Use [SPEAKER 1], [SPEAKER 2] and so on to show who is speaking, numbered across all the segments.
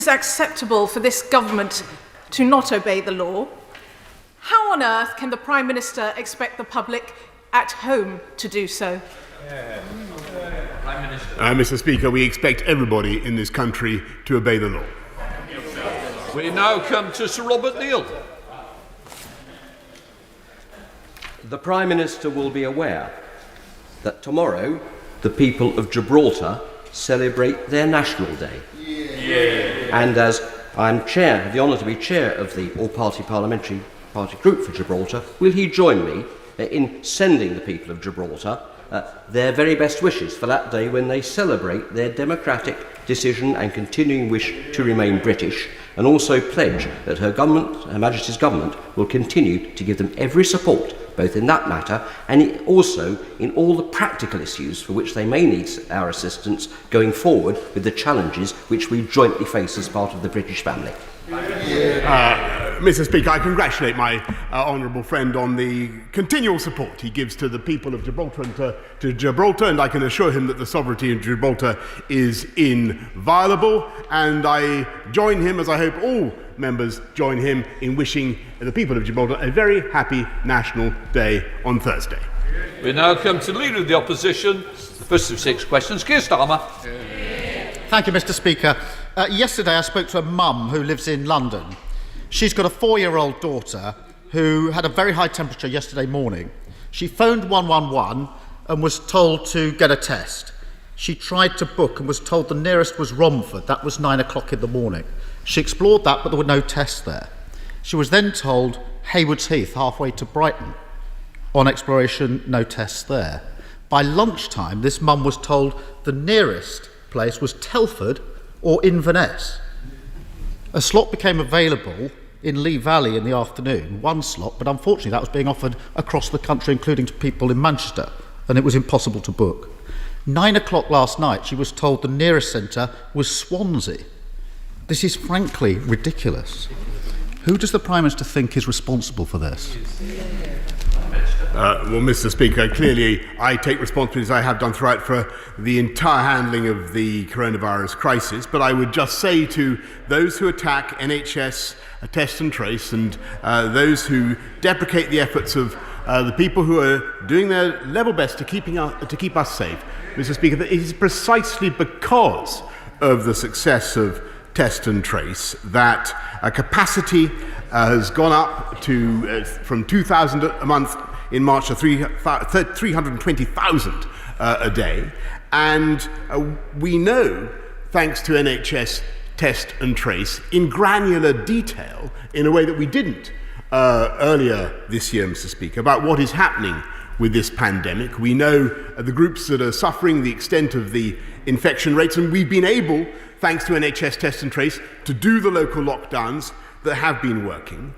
[SPEAKER 1] It's acceptable for this government to not obey the law. How on earth can the Prime Minister expect the public at home to do so?
[SPEAKER 2] Mr. Speaker, we expect everybody in this country to obey the law.
[SPEAKER 3] We now come to Sir Robert Neal.
[SPEAKER 4] The Prime Minister will be aware that tomorrow the people of Gibraltar celebrate their National Day. And as I'm chair, have the honour to be chair of the all-party parliamentary party group for Gibraltar, will he join me in sending the people of Gibraltar their very best wishes for that day when they celebrate their democratic decision and continuing wish to remain British, and also pledge that Her Majesty's government will continue to give them every support, both in that matter and also in all the practical issues for which they may need our assistance going forward with the challenges which we jointly face as part of the British family.
[SPEAKER 2] Mr. Speaker, I congratulate my honourable friend on the continual support he gives to the people of Gibraltar and to Gibraltar, and I can assure him that the sovereignty of Gibraltar is inviolable, and I join him, as I hope all members join him, in wishing the people of Gibraltar a very happy National Day on Thursday.
[SPEAKER 3] We now come to the Leader of the Opposition. The first of 6 questions, Keir Starmer.
[SPEAKER 5] Thank you, Mr. Speaker. Yesterday I spoke to a mum who lives in London. She's got a 4-year-old daughter who had a very high temperature yesterday morning. She phoned 111 and was told to get a test. She tried to book and was told the nearest was Romford. That was 9 o'clock in the morning. She explored that, but there were no tests there. She was then told Haywards Heath, halfway to Brighton. On exploration, no tests there. By lunchtime, this mum was told the nearest place was Telford or Inverness. A slot became available in Lee Valley in the afternoon, one slot, but unfortunately that was being offered across the country, including to people in Manchester, and it was impossible to book. 9 o'clock last night, she was told the nearest centre was Swansea. This is frankly ridiculous. Who does the Prime Minister think is responsible for this?
[SPEAKER 2] Well, Mr. Speaker, clearly I take responsibility, as I have done throughout, for the entire handling of the coronavirus crisis, but I would just say to those who attack NHS test and trace and those who deprecate the efforts of the people who are doing their level best to keep us safe, Mr. Speaker, that it is precisely because of the success of test and trace that capacity has gone up to from 2,000 a month in March to 320,000 a day. And we know, thanks to NHS test and trace, in granular detail, in a way that we didn't earlier this year, Mr. Speaker, about what is happening with this pandemic. We know the groups that are suffering, the extent of the infection rates, and we've been able, thanks to NHS test and trace, to do the local lockdowns that have been working.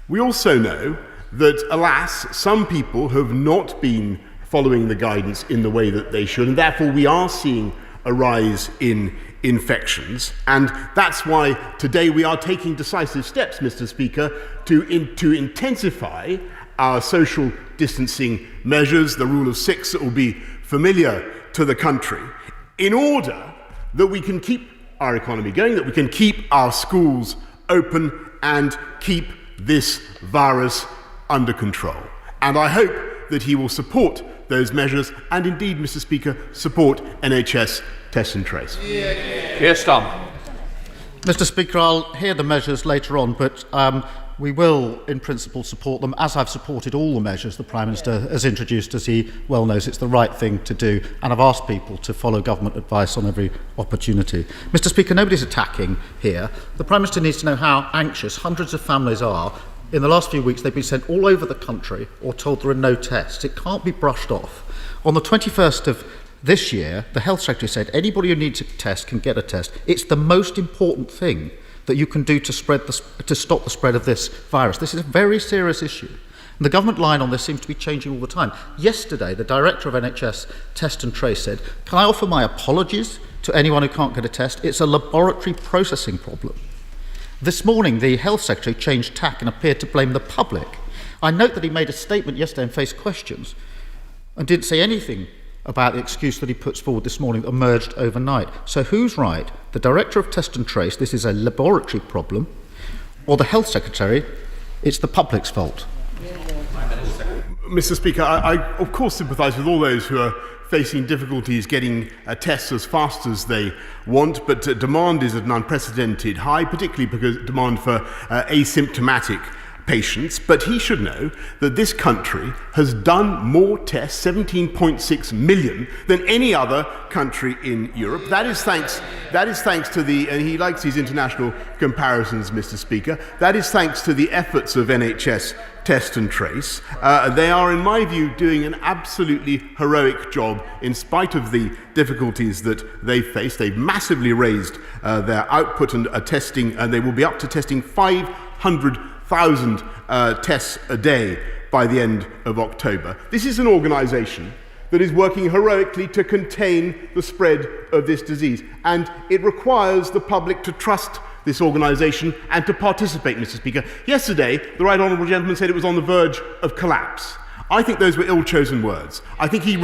[SPEAKER 2] We also know that, alas, some people have not been following the guidance in the way that they should, and therefore we are seeing a rise in infections. And that's why today we are taking decisive steps, Mr. Speaker, to intensify our social distancing measures, the rule of 6 that will be familiar to the country, in order that we can keep our economy going, that we can keep our schools open and keep this virus under control. And I hope that he will support those measures and indeed, Mr. Speaker, support NHS test and trace.
[SPEAKER 3] Keir Starmer.
[SPEAKER 5] Mr. Speaker, I'll hear the measures later on, but we will, in principle, support them, as I've supported all the measures the Prime Minister has introduced, as he well knows it's the right thing to do, and I've asked people to follow government advice on every opportunity. Mr. Speaker, nobody's attacking here. The Prime Minister needs to know how anxious hundreds of families are. In the last few weeks, they've been sent all over the country or told there are no tests. It can't be brushed off. On the 21st of this year, the Health Secretary said anybody who needs a test can get a test. It's the most important thing that you can do to stop the spread of this virus. This is a very serious issue. And the government line on this seems to be changing all the time. Yesterday, the director of NHS Test and Trace said, "Can I offer my apologies to anyone who can't get a test? It's a laboratory processing problem." This morning, the Health Secretary changed tack and appeared to blame the public. I note that he made a statement yesterday and faced questions and didn't say anything about the excuse that he puts forward this morning that emerged overnight. So who's right? The Director of Test and Trace, this is a laboratory problem, or the Health Secretary, it's the public's fault?
[SPEAKER 2] Mr. Speaker, I of course sympathise with all those who are facing difficulties getting tests as fast as they want, but demand is at an unprecedented high, particularly because demand for asymptomatic patients. But he should know that this country has done more tests, 17.6 million, than any other country in Europe. That is thanks to the, and he likes these international comparisons, Mr. Speaker, that is thanks to the efforts of NHS Test and Trace. They are, in my view, doing an absolutely heroic job in spite of the difficulties that they face. They've massively raised their output and testing, and they will be up to testing 500,000 tests a day by the end of October. This is an organisation that is working heroically to contain the spread of this disease, and it requires the public to trust this organisation and to participate, Mr. Speaker. Yesterday, the Right Honourable Gentleman said it was on the verge of collapse. I think those were ill-chosen words. I think he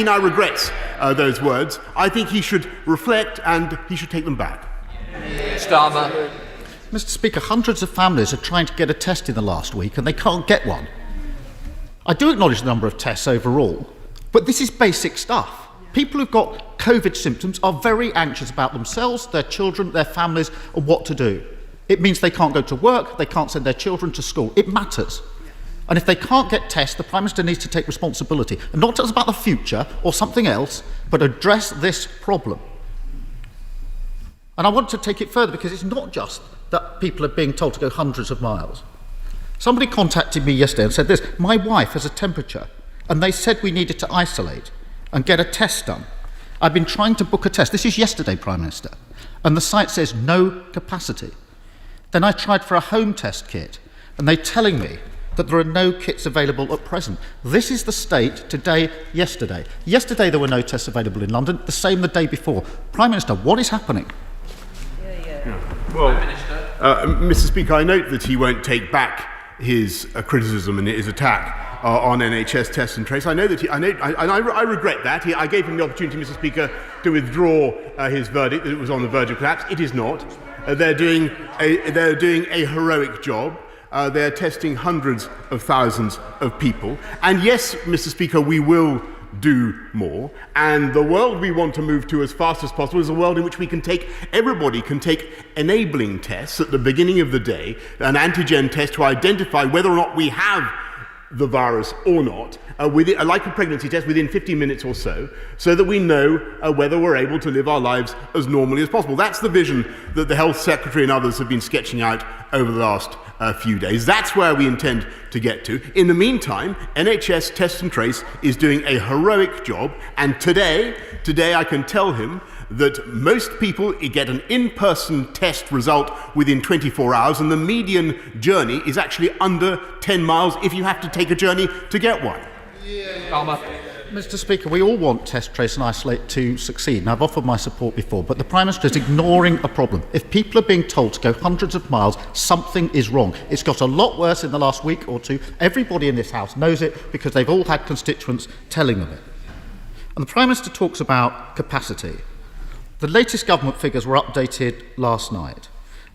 [SPEAKER 2] now regrets those words. I think he should reflect and he should take them back.
[SPEAKER 3] Starmer.
[SPEAKER 5] Mr. Speaker, hundreds of families are trying to get a test in the last week and they can't get one. I do acknowledge the number of tests overall, but this is basic stuff. People who've got COVID symptoms are very anxious about themselves, their children, their families, and what to do. It means they can't go to work, they can't send their children to school. It matters. And if they can't get tests, the Prime Minister needs to take responsibility. And not just about the future or something else, but address this problem. And I want to take it further because it's not just that people are being told to go hundreds of miles. Somebody contacted me yesterday and said this: my wife has a temperature, and they said we needed to isolate and get a test done. I've been trying to book a test. This is yesterday, Prime Minister. And the site says no capacity. Then I tried for a home test kit, and they're telling me that there are no kits available at present. This is the state today, yesterday. Yesterday there were no tests available in London, the same the day before. Prime Minister, what is happening?
[SPEAKER 2] Well, Mr. Speaker, I note that he won't take back his criticism and his attack on NHS Test and Trace. I know that I regret that. I gave him the opportunity, Mr. Speaker, to withdraw his verdict that it was on the verge of collapse. It is not. They're doing a heroic job. They're testing hundreds of thousands of people. And yes, Mr. Speaker, we will do more. And the world we want to move to as fast as possible is a world in which everybody can take enabling tests at the beginning of the day, an antigen test to identify whether or not we have the virus or not, like a pregnancy test, within 15 minutes or so that we know whether we're able to live our lives as normally as possible. That's the vision that the Health Secretary and others have been sketching out over the last few days. That's where we intend to get to. In the meantime, NHS Test and Trace is doing a heroic job, and today I can tell him that most people get an in-person test result within 24 hours, and the median journey is actually under 10 miles if you have to take a journey to get one.
[SPEAKER 5] Mr. Speaker, we all want Test, Trace and Isolate to succeed, and I've offered my support before, but the Prime Minister is ignoring a problem. If people are being told to go hundreds of miles, something is wrong. It's got a lot worse in the last week or two. Everybody in this House knows it because they've all had constituents telling them it. And the Prime Minister talks about capacity. The latest government figures were updated last night.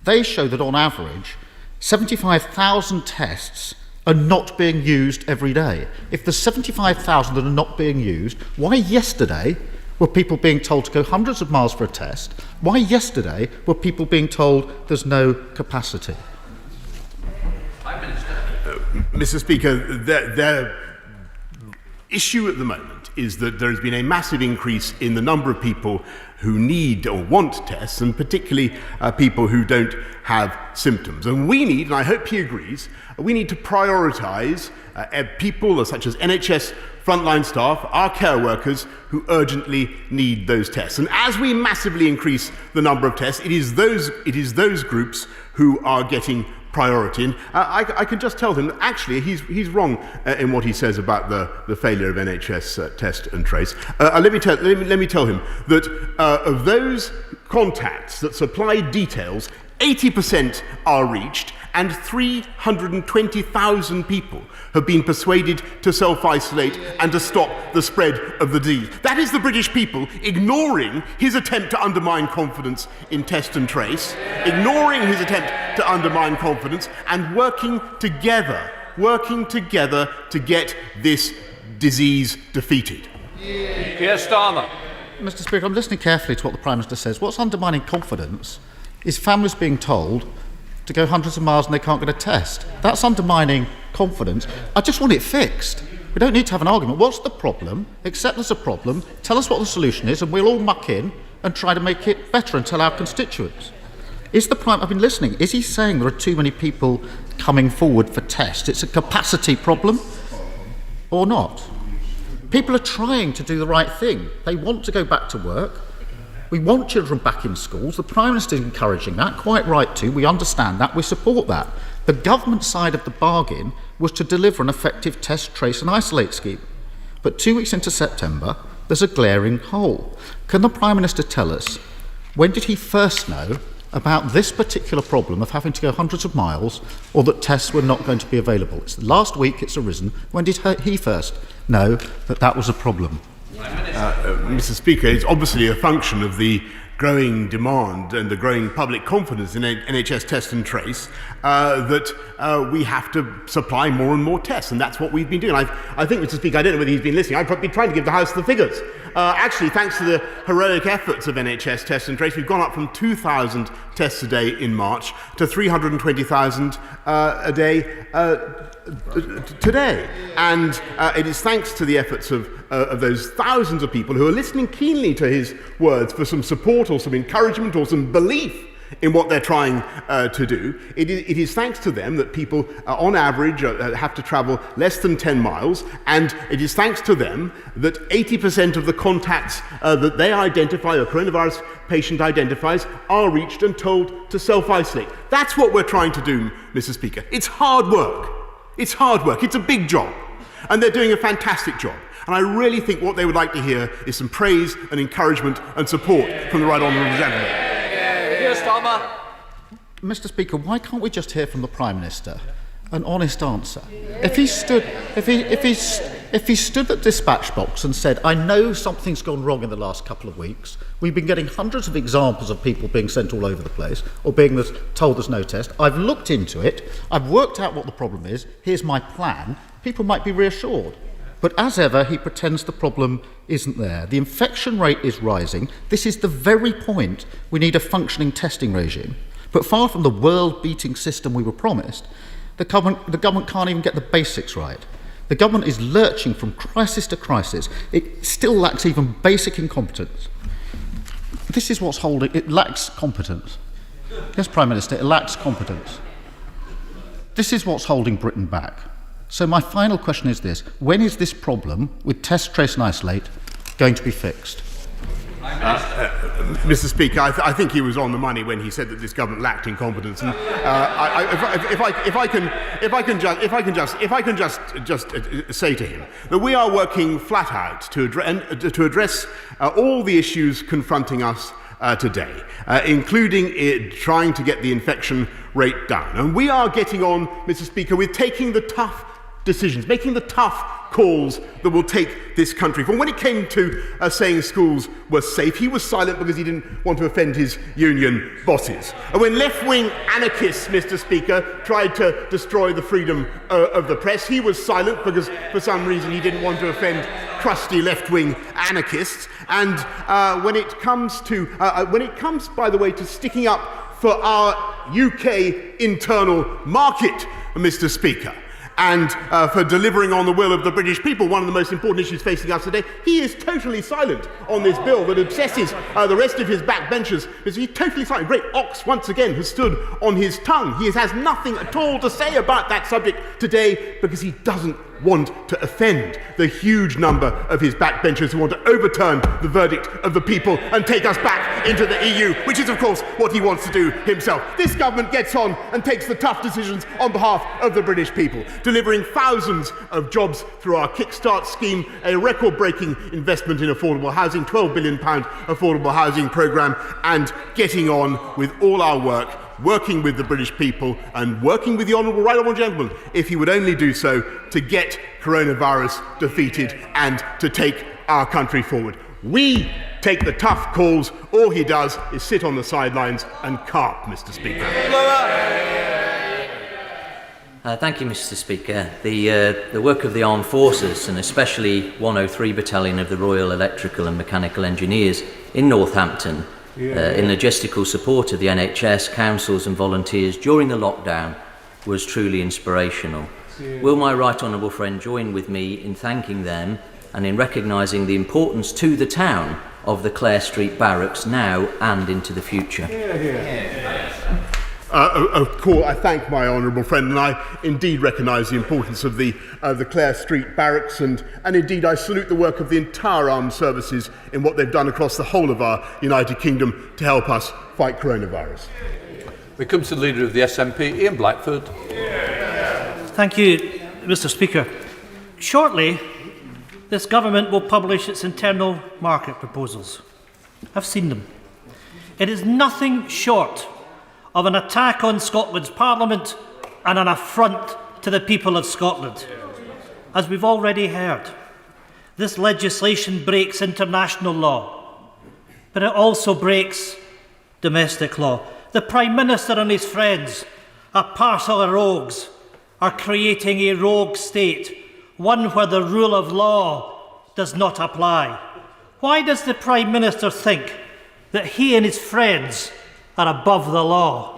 [SPEAKER 5] They show that on average, 75,000 tests are not being used every day. If there's 75,000 that are not being used, why yesterday were people being told to go hundreds of miles for a test? Why yesterday were people being told there's no capacity?
[SPEAKER 2] Mr. Speaker, their issue at the moment is that there has been a massive increase in the number of people who need or want tests, and particularly people who don't have symptoms. And we need, and I hope he agrees, we need to prioritise people such as NHS frontline staff, our care workers, who urgently need those tests. And as we massively increase the number of tests, it is those groups who are getting priority. And I can just tell him that actually he's wrong in what he says about the failure of NHS Test and Trace. Let me tell him that of those contacts that supplied details, 80% are reached, and 320,000 people have been persuaded to self-isolate and to stop the spread of the disease. That is the British people ignoring his attempt to undermine confidence in test and trace, ignoring his attempt to undermine confidence, and working together to get this disease defeated.
[SPEAKER 3] Keir Starmer.
[SPEAKER 5] Mr. Speaker, I'm listening carefully to what the Prime Minister says. What's undermining confidence is families being told to go hundreds of miles and they can't get a test. That's undermining confidence. I just want it fixed. We don't need to have an argument. What's the problem? Accept there's a problem, tell us what the solution is, and we'll all muck in and try to make it better and tell our constituents. I've been listening, is he saying there are too many people coming forward for tests? It's a capacity problem or not? People are trying to do the right thing. They want to go back to work. We want children back in schools. The Prime Minister is encouraging that, quite right too. We understand that, we support that. The government side of the bargain was to deliver an effective test, trace and isolate scheme. But 2 weeks into September, there's a glaring hole. Can the Prime Minister tell us, when did he first know about this particular problem of having to go hundreds of miles, or that tests were not going to be available? It's the last week it's arisen. When did he first know that that was a problem?
[SPEAKER 2] Mr. Speaker, it's obviously a function of the growing demand and the growing public confidence in NHS test and trace that we have to supply more and more tests, and that's what we've been doing. I think, Mr. Speaker, I don't know whether he's been listening. I've been trying to give the House the figures. Actually, thanks to the heroic efforts of NHS test and trace, we've gone up from 2,000 tests a day in March to 320,000 a day today. And it is thanks to the efforts of those thousands of people who are listening keenly to his words for some support or some encouragement or some belief in what they're trying to do. It is thanks to them that people, on average, have to travel less than 10 miles, and it is thanks to them that 80% of the contacts that they identify, a coronavirus patient identifies, are reached and told to self-isolate. That's what we're trying to do, Mr. Speaker. It's hard work. It's hard work. It's a big job. And they're doing a fantastic job. And I really think what they would like to hear is some praise and encouragement and support from the Right Honourable Gentleman.
[SPEAKER 5] Mr. Speaker, why can't we just hear from the Prime Minister an honest answer? If he stood at the dispatch box and said, I know something's gone wrong in the last couple of weeks, we've been getting hundreds of examples of people being sent all over the place or being told there's no test, I've looked into it, I've worked out what the problem is, here's my plan, people might be reassured. But as ever, he pretends the problem isn't there. The infection rate is rising. This is the very point we need a functioning testing regime. But far from the world-beating system we were promised, the government can't even get the basics right. The government is lurching from crisis to crisis. It still lacks even basic incompetence. This is what's holding... It lacks competence. Yes, Prime Minister, it lacks competence. This is what's holding Britain back. So my final question is this. When is this problem with test, trace and isolate going to be fixed?
[SPEAKER 2] Mr. Speaker, I think he was on the money when he said that this government lacked incompetence. And if I can just say to him that we are working flat out to address all the issues confronting us today, including trying to get the infection rate down. And we are getting on, Mr. Speaker, with taking the tough decisions, making the tough calls that will take this country forward. When it came to saying schools were safe, he was silent because he didn't want to offend his union bosses. And when left-wing anarchists, Mr. Speaker, tried to destroy the freedom of the press, he was silent because for some reason he didn't want to offend crusty left-wing anarchists. And when it comes, by the way, to sticking up for our UK internal market, Mr. Speaker, and for delivering on the will of the British people, one of the most important issues facing us today, he is totally silent on this bill that obsesses the rest of his backbenchers. He's totally silent. Great ox, once again, has stood on his tongue. He has nothing at all to say about that subject today because he doesn't want to offend the huge number of his backbenchers who want to overturn the verdict of the people and take us back into the EU, which is, of course, what he wants to do himself. This government gets on and takes the tough decisions on behalf of the British people, delivering thousands of jobs through our Kickstart scheme, a record-breaking investment in affordable housing, £12 billion affordable housing programme, and getting on with all our work working with the British people and working with the right honourable gentleman, if he would only do so, to get coronavirus defeated and to take our country forward. We take the tough calls. All he does is sit on the sidelines and carp, Mr. Speaker.
[SPEAKER 6] Thank you, Mr. Speaker. The work of the Armed Forces, and especially 103 Battalion of the Royal Electrical and Mechanical Engineers in Northampton, in logistical support of the NHS, councils and volunteers during the lockdown, was truly inspirational. Will my right honourable friend join with me in thanking them and in recognising the importance to the town of the Clare Street Barracks now and into the future?
[SPEAKER 2] Of course, I thank my honourable friend, and I indeed recognise the importance of the Clare Street Barracks, and indeed I salute the work of the entire armed services in what they've done across the whole of our United Kingdom to help us fight coronavirus.
[SPEAKER 3] We come to the Leader of the SNP, Ian Blackford.
[SPEAKER 7] Thank you, Mr. Speaker. Shortly, this government will publish its internal market proposals. I've seen them. It is nothing short of an attack on Scotland's Parliament and an affront to the people of Scotland. As we've already heard, this legislation breaks international law, but it also breaks domestic law. The Prime Minister and his friends, a parcel of rogues, are creating a rogue state, one where the rule of law does not apply. Why does the Prime Minister think that he and his friends are above the law?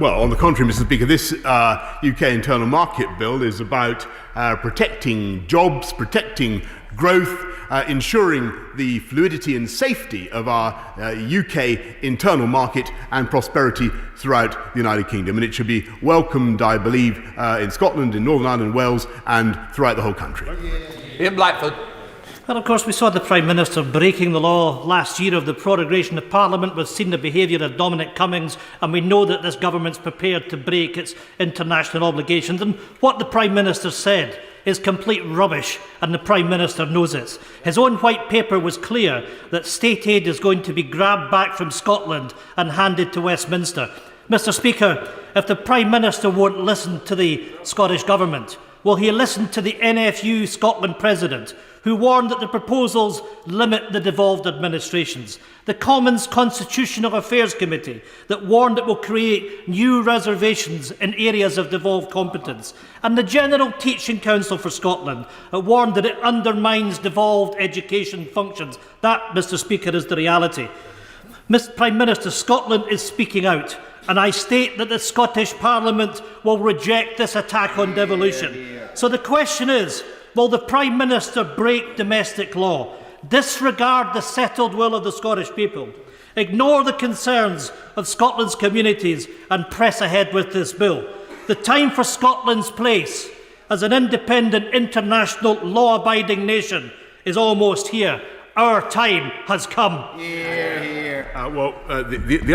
[SPEAKER 2] Well, on the contrary, Mr. Speaker, this UK internal market bill is about protecting jobs, protecting growth, ensuring the fluidity and safety of our UK internal market and prosperity throughout the United Kingdom. And it should be welcomed, I believe, in Scotland, in Northern Ireland, Wales, and throughout the whole country.
[SPEAKER 3] Ian Blackford.
[SPEAKER 7] Well, of course, we saw the Prime Minister breaking the law last year of the prorogation of Parliament. We've seen the behaviour of Dominic Cummings, and we know that this government's prepared to break its international obligations. And what the Prime Minister said is complete rubbish, and the Prime Minister knows it. His own white paper was clear that state aid is going to be grabbed back from Scotland and handed to Westminster. Mr. Speaker, if the Prime Minister won't listen to the Scottish Government, will he listen to the NFU Scotland President, who warned that the proposals limit the devolved administrations, the Commons Constitutional Affairs Committee that warned it will create new reservations in areas of devolved competence, and the General Teaching Council for Scotland that warned that it undermines devolved education functions? That, Mr. Speaker, is the reality. Mr. Prime Minister, Scotland is speaking out, and I state that the Scottish Parliament will reject this attack on devolution. So the question is, will the Prime Minister break domestic law, disregard the settled will of the Scottish people, ignore the concerns of Scotland's communities and press ahead with this bill? The time for Scotland's place as an independent, international, law-abiding nation is almost here. Our time has come.
[SPEAKER 2] The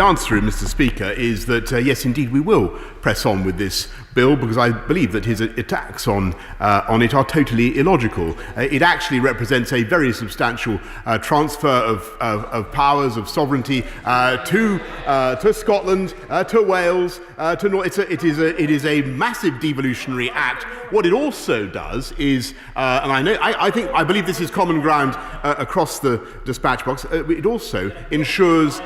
[SPEAKER 2] answer, Mr. Speaker, is that yes, indeed, we will press on with this bill, because I believe that his attacks on it are totally illogical. It actually represents a very substantial transfer of powers, of sovereignty to Scotland, to Wales, to North. It is a massive devolutionary act. What it also does is, and I believe this is common ground across the dispatch box. It also ensures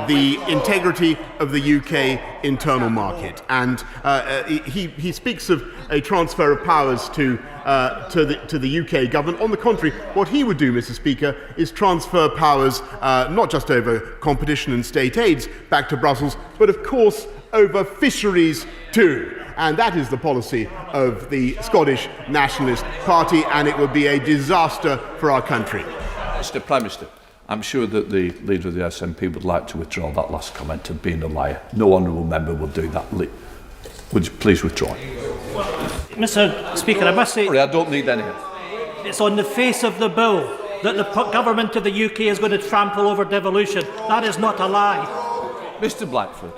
[SPEAKER 2] the integrity of the UK internal market, and he speaks of a transfer of powers to the UK government. On the contrary, what he would do, Mr. Speaker, is transfer powers not just over competition and state aids back to Brussels, but of course over fisheries too. And that is the policy of the Scottish Nationalist Party, and it would be a disaster for our country.
[SPEAKER 3] Mr. Prime Minister, I'm sure that the Leader of the SNP would like to withdraw that last comment of being a liar. No honourable member will do that. Would you please withdraw it?
[SPEAKER 7] Mr. Speaker, I must say,
[SPEAKER 3] Sorry, I don't need any.
[SPEAKER 7] it's on the face of the bill that the government of the UK is going to trample over devolution. That is not a lie.
[SPEAKER 3] Mr. Blackford,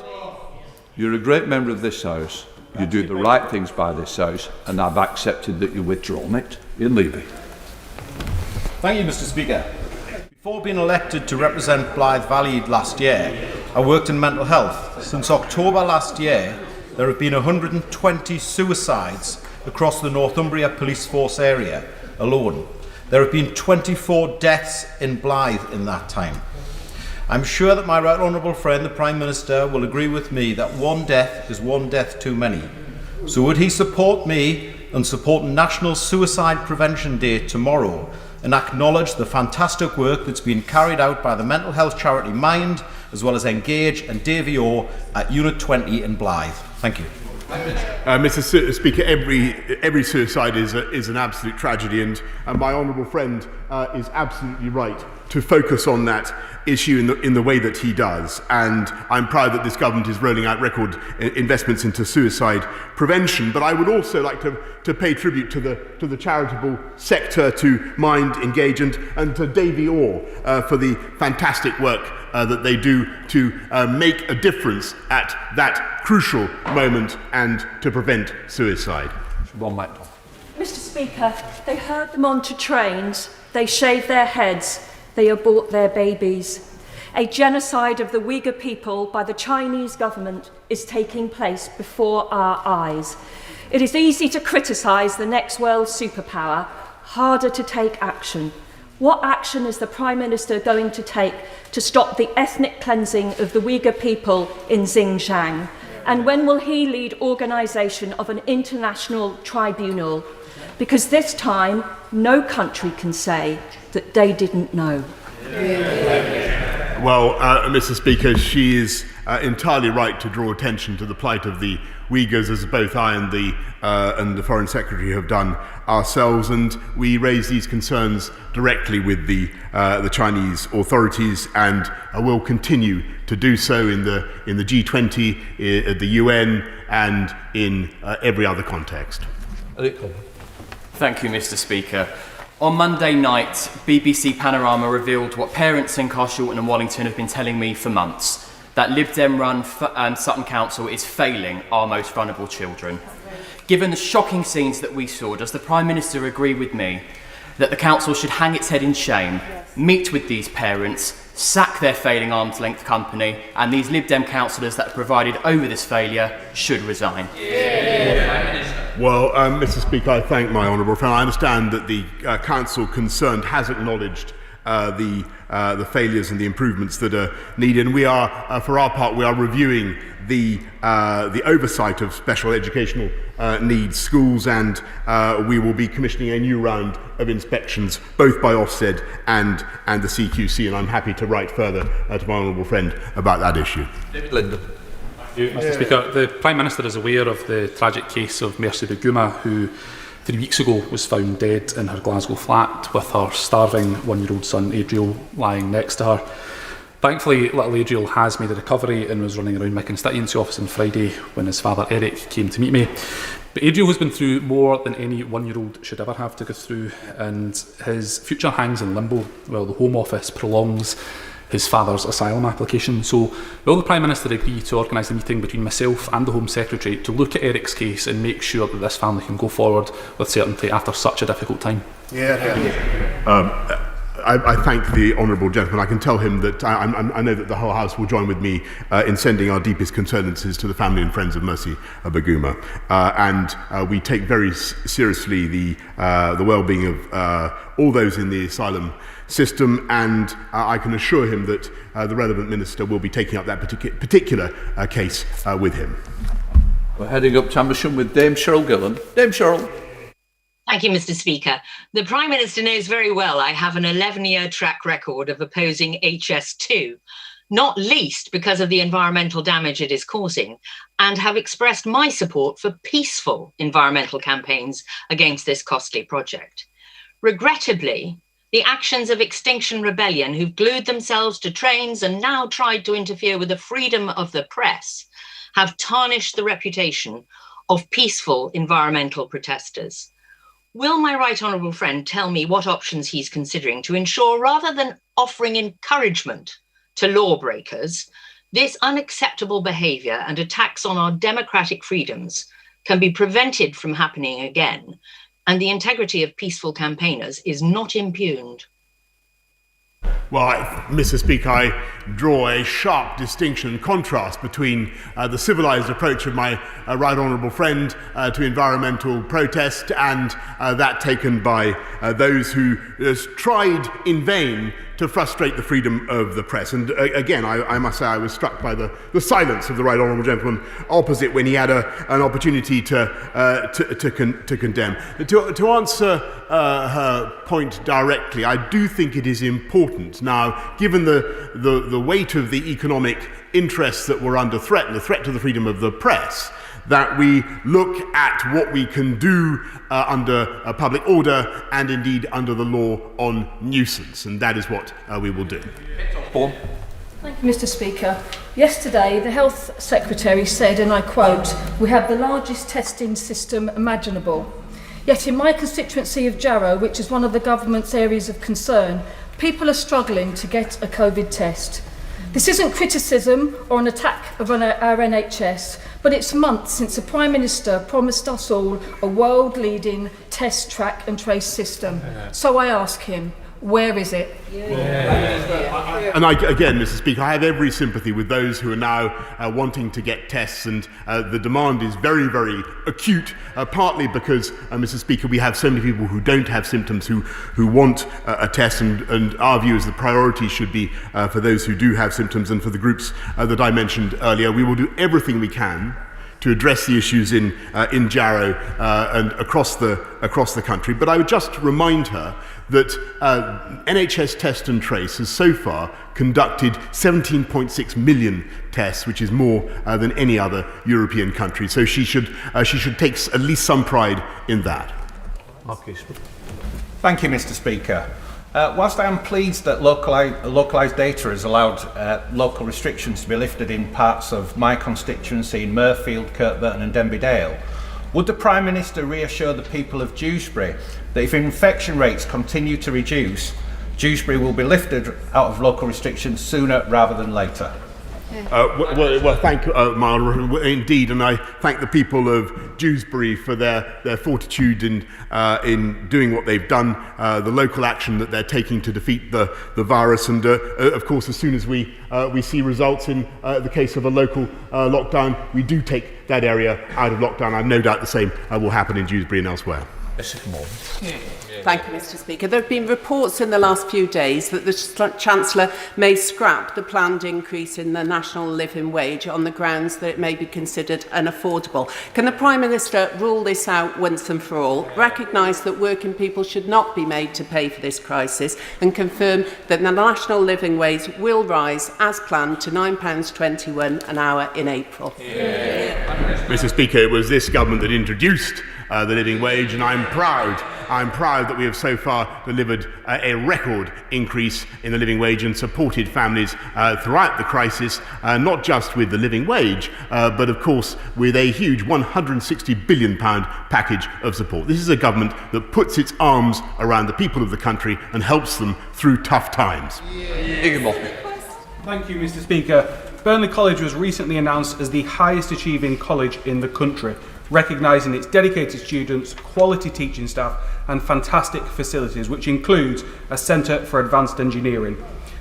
[SPEAKER 3] you're a great member of this House. You do the right things by this House, and I've accepted that you've withdrawn it. In Levy.
[SPEAKER 8] Thank you, Mr. Speaker. Before being elected to represent Blythe Valley last year, I worked in mental health. Since October last year, there have been 120 suicides across the Northumbria Police Force area alone. There have been 24 deaths in Blythe in that time. I'm sure that my right honourable friend, the Prime Minister, will agree with me that one death is one death too many. So would he support me and support National Suicide Prevention Day tomorrow and acknowledge the fantastic work that's been carried out by the mental health charity Mind, as well as Engage and Davio at Unit 20 in Blythe? Thank you.
[SPEAKER 2] Mr. Speaker, every suicide is an absolute tragedy, and my honourable friend is absolutely right to focus on that issue in the way that he does. And I'm proud that this government is rolling out record investments into suicide prevention. But I would also like to pay tribute to the charitable sector, to Mind, Engage, and to Davy Orr for the fantastic work that they do to make a difference at that crucial moment and to prevent suicide.
[SPEAKER 9] Mr. Speaker, they herd them onto trains, they shave their heads, they abort their babies. A genocide of the Uyghur people by the Chinese government is taking place before our eyes. It is easy to criticise the next world superpower, harder to take action. What action is the Prime Minister going to take to stop the ethnic cleansing of the Uyghur people in Xinjiang? And when will he lead organisation of an international tribunal? Because this time, no country can say that they didn't know.
[SPEAKER 2] Well, Mr. Speaker, she is entirely right to draw attention to the plight of the Uyghurs, as both I and the Foreign Secretary have done ourselves, and we raise these concerns directly with the Chinese authorities, and will continue to do so in the G20, at the UN, and in every other context.
[SPEAKER 10] Thank you, Mr. Speaker. On Monday night, BBC Panorama revealed what parents in Carshalton and Wallington have been telling me for months, that Lib Dem-run Sutton Council is failing our most vulnerable children. Given the shocking scenes that we saw, does the Prime Minister agree with me that the Council should hang its head in shame, meet with these parents, sack their failing arm's-length company, and these Lib Dem councillors that have provided over this failure should resign?
[SPEAKER 2] Well, Mr. Speaker, I thank my honourable friend. I understand that the council concerned has acknowledged the failures and the improvements that are needed. And we are, for our part, we are reviewing the oversight of special educational needs schools, and we will be commissioning a new round of inspections, both by Ofsted and the CQC. And I'm happy to write further to my honourable friend about that issue.
[SPEAKER 3] David Linden.
[SPEAKER 11] Thank you, Mr. Speaker. The Prime Minister is aware of the tragic case of Mercy Buguma, who 3 weeks ago was found dead in her Glasgow flat with her starving 1-year-old son Adriel lying next to her. Thankfully, little Adriel has made a recovery and was running around my constituency office on Friday when his father Eric came to meet me. But Adriel has been through more than any 1-year-old should ever have to go through, and his future hangs in limbo while the Home Office prolongs his father's asylum application. So will the Prime Minister agree to organise a meeting between myself and the Home Secretary to look at Eric's case and make sure that this family can go forward with certainty after such a difficult time?
[SPEAKER 2] I thank the honourable gentleman. I can tell him that I know that the whole House will join with me in sending our deepest condolences to the family and friends of Mercy Buguma, and we take very seriously the well-being of all those in the asylum system, and I can assure him that the relevant minister will be taking up that particular case with him.
[SPEAKER 3] We're heading up Chambersham with Dame Cheryl Gillen. Dame Cheryl.
[SPEAKER 12] Thank you, Mr. Speaker. The Prime Minister knows very well I have an 11-year track record of opposing HS2, not least because of the environmental damage it is causing, and have expressed my support for peaceful environmental campaigns against this costly project. Regrettably, the actions of Extinction Rebellion, who've glued themselves to trains and now tried to interfere with the freedom of the press, have tarnished the reputation of peaceful environmental protesters. Will my right honourable friend tell me what options he's considering to ensure, rather than offering encouragement to lawbreakers, this unacceptable behaviour and attacks on our democratic freedoms can be prevented from happening again, and the integrity of peaceful campaigners is not impugned?
[SPEAKER 2] Well, Mr. Speaker, I draw a sharp distinction and contrast between the civilised approach of my right honourable friend to environmental protest and that taken by those who tried in vain to frustrate the freedom of the press. And again, I must say I was struck by the silence of the right honourable gentleman opposite when he had an opportunity to condemn. To answer her point directly, I do think it is important now, given the weight of the economic interests that were under threat and the threat to the freedom of the press, that we look at what we can do under public order and indeed under the law on nuisance, and that is what we will do.
[SPEAKER 9] Thank you, Mr. Speaker. Yesterday, the Health Secretary said, and I quote, "We have the largest testing system imaginable." Yet in my constituency of Jarrow, which is one of the government's areas of concern, people are struggling to get a COVID test. This isn't criticism or an attack of our NHS, but it's months since the Prime Minister promised us all a world-leading test, track and trace system. So I ask him, where is it?
[SPEAKER 2] And again, Mr. Speaker, I have every sympathy with those who are now wanting to get tests, and the demand is very, very acute, partly because, Mr. Speaker, we have so many people who don't have symptoms who want a test, and our view is the priority should be for those who do have symptoms and for the groups that I mentioned earlier. We will do everything we can to address the issues in Jarrow and across the country. But I would just remind her that NHS Test and Trace has so far conducted 17.6 million tests, which is more than any other European country. So she should take at least some pride in that.
[SPEAKER 8] Thank you, Mr. Speaker. Whilst I am pleased that localised data has allowed local restrictions to be lifted in parts of my constituency in Murfield, Kirkburton and Denby Dale, would the Prime Minister reassure the people of Dewsbury that if infection rates continue to reduce, Dewsbury will be lifted out of local restrictions sooner rather than later?
[SPEAKER 2] Well, thank you, my Honourable, indeed, and I thank the people of Dewsbury for their fortitude in doing what they've done, the local action that they're taking to defeat the virus, and of course, as soon as we see results in the case of a local lockdown, we do take that area out of lockdown. I have no doubt the same will happen in Dewsbury and elsewhere.
[SPEAKER 13] Thank you, Mr. Speaker. There have been reports in the last few days that the Chancellor may scrap the planned increase in the national living wage on the grounds that it may be considered unaffordable. Can the Prime Minister rule this out once and for all, recognise that working people should not be made to pay for this crisis, and confirm that the national living wage will rise as planned to £9.21 an hour in April?
[SPEAKER 2] Mr. Speaker, it was this government that introduced the living wage, and I'm proud that we have so far delivered a record increase in the living wage and supported families throughout the crisis, not just with the living wage, but of course with a huge £160 billion package of support. This is a government that puts its arms around the people of the country and helps them through tough times.
[SPEAKER 14] Thank you, Mr. Speaker. Burnley College was recently announced as the highest achieving college in the country, recognising its dedicated students, quality teaching staff and fantastic facilities, which includes a Centre for Advanced Engineering.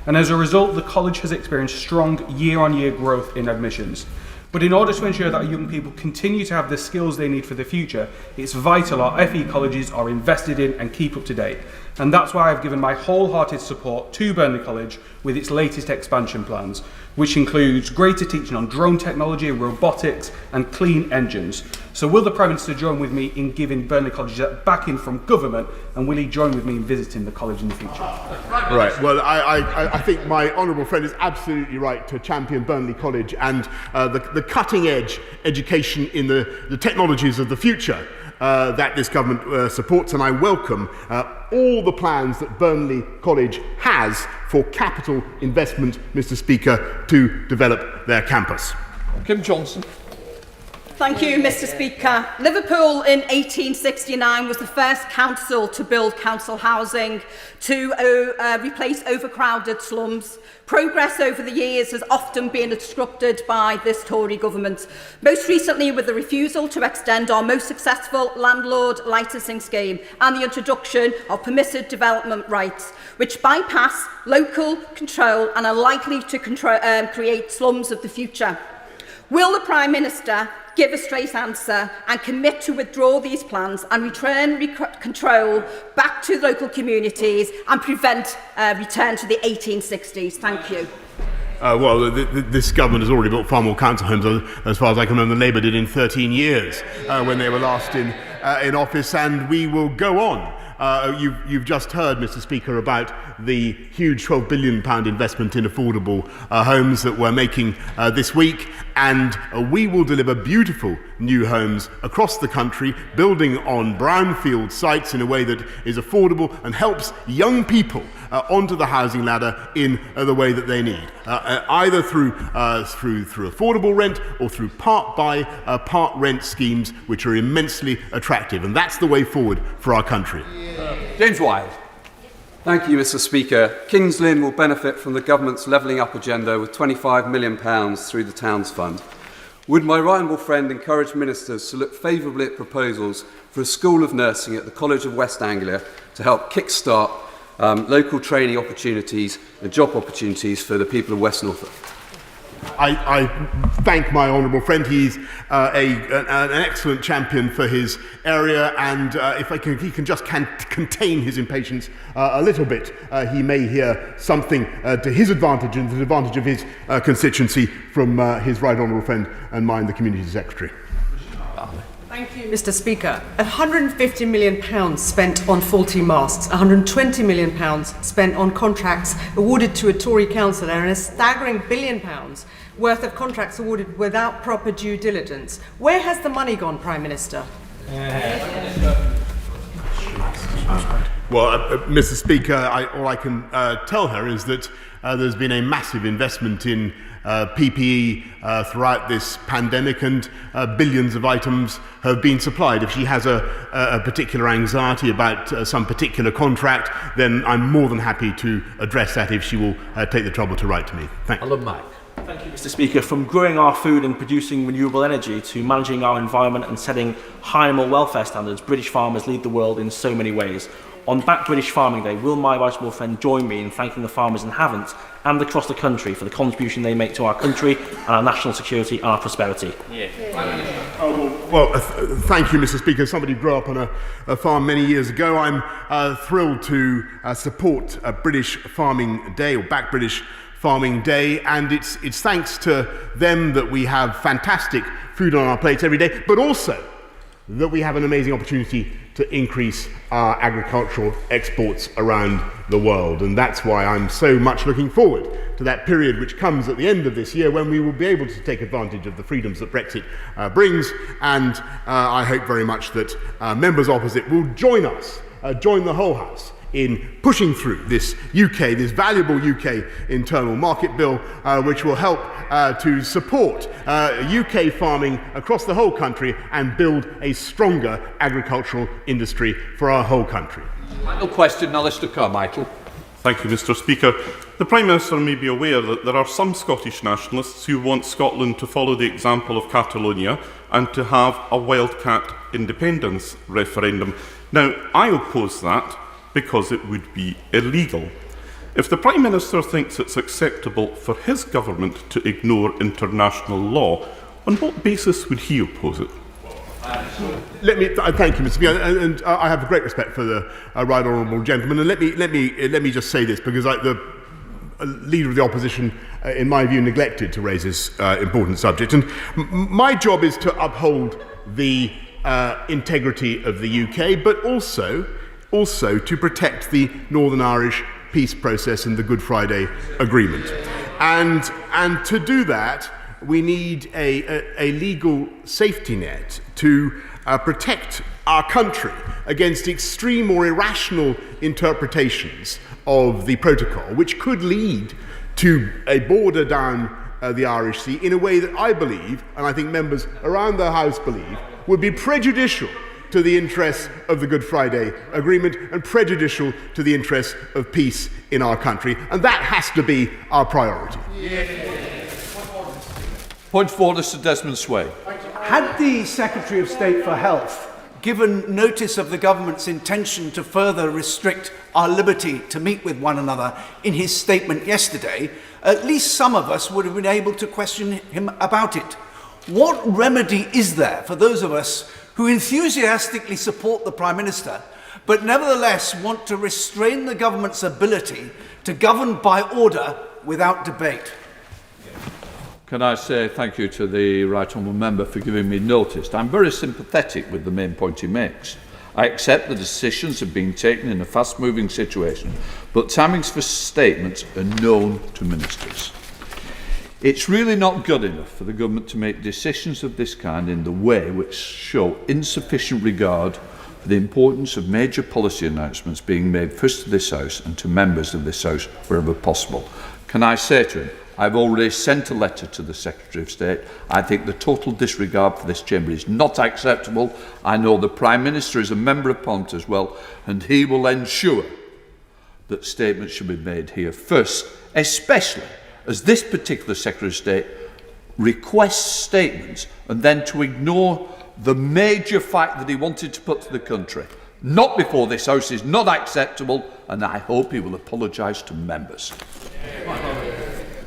[SPEAKER 14] And as a result, the college has experienced strong year-on-year growth in admissions. But in order to ensure that our young people continue to have the skills they need for the future, it's vital our FE colleges are invested in and keep up to date. And that's why I've given my wholehearted support to Burnley College with its latest expansion plans, which includes greater teaching on drone technology, robotics and clean engines. So will the Prime Minister join with me in giving Burnley College that backing from government, and will he join with me in visiting the college in the future?
[SPEAKER 2] Right, well, I think my honourable friend is absolutely right to champion Burnley College and the cutting-edge education in the technologies of the future that this government supports, and I welcome all the plans that Burnley College has for capital investment, Mr. Speaker, to develop their campus.
[SPEAKER 3] Kim Johnson.
[SPEAKER 15] Thank you, Mr. Speaker. Liverpool in 1869 was the first council to build council housing to replace overcrowded slums. Progress over the years has often been obstructed by this Tory government, most recently with the refusal to extend our most successful landlord licensing scheme and the introduction of permissive development rights, which bypass local control and are likely to create slums of the future. Will the Prime Minister give a straight answer and commit to withdraw these plans and return control back to local communities and prevent return to the 1860s? Thank you.
[SPEAKER 2] Well, this government has already built far more council homes, as far as I can remember, than Labour did in 13 years when they were last in office, and we will go on. You've just heard, Mr. Speaker, about the huge £12 billion investment in affordable homes that we're making this week, and we will deliver beautiful new homes across the country, building on brownfield sites in a way that is affordable and helps young people onto the housing ladder in the way that they need, either through affordable rent or through part buy, part rent schemes, which are immensely attractive, and that's the way forward for our country.
[SPEAKER 16] James Wilde. Thank you, Mr. Speaker. Kings Lynn will benefit from the government's levelling up agenda with £25 million through the Towns Fund. Would my right honourable friend encourage ministers to look favourably at proposals for a school of nursing at the College of West Anglia to help kick-start local training opportunities and job opportunities for the people of West Norfolk?
[SPEAKER 2] I thank my honourable friend. He's an excellent champion for his area, and if he can just contain his impatience a little bit, he may hear something to his advantage and to the advantage of his constituency from his right honourable friend and mine, the Community Secretary.
[SPEAKER 17] Thank you, Mr. Speaker. £150 million spent on faulty masts, £120 million spent on contracts awarded to a Tory councillor, and a staggering £1 billion worth of contracts awarded without proper due diligence. Where has the money gone, Prime Minister?
[SPEAKER 2] Well, Mr. Speaker, all I can tell her is that there's been a massive investment in PPE throughout this pandemic, and billions of items have been supplied. If she has a particular anxiety about some particular contract, then I'm more than happy to address that if she will take the trouble to write to me. Thank you.
[SPEAKER 18] Mike. Thank you, Mr. Speaker. From growing our food and producing renewable energy to managing our environment and setting high animal welfare standards, British farmers lead the world in so many ways. On Back British Farming Day, will my right honourable friend join me in thanking the farmers in Havant and across the country for the contribution they make to our country and our national security and our prosperity?
[SPEAKER 2] Thank you, Mr. Speaker. Somebody grew up on a farm many years ago. I'm thrilled to support British Farming Day, or Back British Farming Day, and it's thanks to them that we have fantastic food on our plates every day, but also that we have an amazing opportunity to increase our agricultural exports around the world. And that's why I'm so much looking forward to that period which comes at the end of this year, when we will be able to take advantage of the freedoms that Brexit brings. And I hope very much that members opposite will join us, join the whole House, in pushing through this valuable UK internal market bill, which will help to support UK farming across the whole country and build a stronger agricultural industry for our whole country.
[SPEAKER 3] Final question, Alistair Kerr. Michael.
[SPEAKER 19] Thank you, Mr. Speaker. The Prime Minister may be aware that there are some Scottish nationalists who want Scotland to follow the example of Catalonia and to have a wildcat independence referendum. Now, I oppose that because it would be illegal. If the Prime Minister thinks it's acceptable for his government to ignore international law, on what basis would he oppose it?
[SPEAKER 2] Thank you, Mr. Speaker, and I have great respect for the right honourable gentleman. And let me just say this, because the leader of the opposition, in my view, neglected to raise this important subject. And my job is to uphold the integrity of the UK, but also to protect the Northern Irish peace process and the Good Friday Agreement. And to do that, we need a legal safety net to protect our country against extreme or irrational interpretations of the protocol, which could lead to a border down the Irish Sea in a way that I believe, and I think members around the House believe, would be prejudicial to the interests of the Good Friday Agreement and prejudicial to the interests of peace in our country. And that has to be our priority.
[SPEAKER 3] Point of order, Sir Desmond Sway.
[SPEAKER 20] Had the Secretary of State for Health given notice of the government's intention to further restrict our liberty to meet with one another in his statement yesterday, at least some of us would have been able to question him about it. What remedy is there for those of us who enthusiastically support the Prime Minister, but nevertheless want to restrain the government's ability to govern by order without debate?
[SPEAKER 3] Can I say thank you to the Right Honourable Member for giving me notice. I'm very sympathetic with the main point he makes. I accept the decisions have been taken in a fast-moving situation, but timings for statements are known to ministers. It's really not good enough for the government to make decisions of this kind in the way which show insufficient regard for the importance of major policy announcements being made first to this House and to members of this House wherever possible. Can I say to him, I've already sent a letter to the Secretary of State. I think the total disregard for this chamber is not acceptable. I know the Prime Minister is a member of Parliament as well, and he will ensure that statements should be made here first, especially as this particular Secretary of State requests statements and then to ignore the major fact that he wanted to put to the country. Not before this House is not acceptable, and I hope he will apologise to members.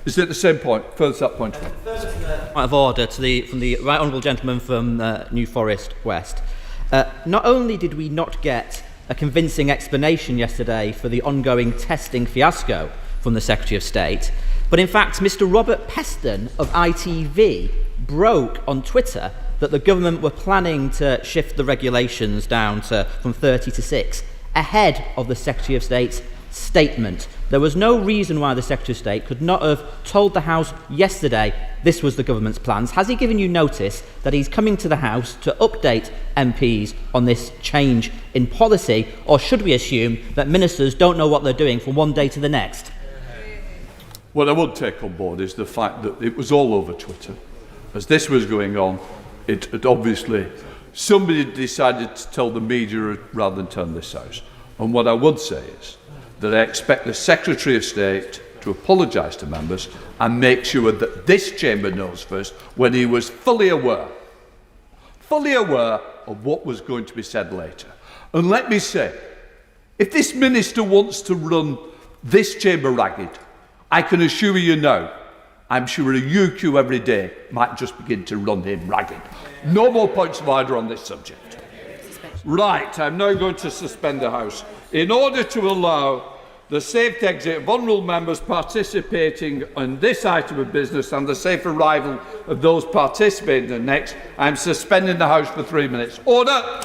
[SPEAKER 3] Is it the same point? Further to that point.
[SPEAKER 21] Point of order from the Right Honourable Gentleman from New Forest West. Not only did we not get a convincing explanation yesterday for the ongoing testing fiasco from the Secretary of State, but in fact Mr Robert Peston of ITV broke on Twitter that the government were planning to shift the regulations down from 30 to 6 ahead of the Secretary of State's statement. There was no reason why the Secretary of State could not have told the House yesterday this was the government's plans. Has he given you notice that he's coming to the House to update MPs on this change in policy, or should we assume that ministers don't know what they're doing from one day to the next?
[SPEAKER 3] What I would take on board is the fact that it was all over Twitter. As this was going on, it obviously, somebody decided to tell the media rather than tell this House. And what I would say is that I expect the Secretary of State to apologise to members and make sure that this chamber knows first when he was fully aware of what was going to be said later. And let me say, if this minister wants to run this chamber ragged, I can assure you now, I'm sure a UQ every day might just begin to run him ragged. No more points of order on this subject. Right, I'm now going to suspend the House in order to allow the safe exit of honourable members participating on this item of business and the safe arrival of those participating in the next. I'm suspending the House for 3 minutes. Order!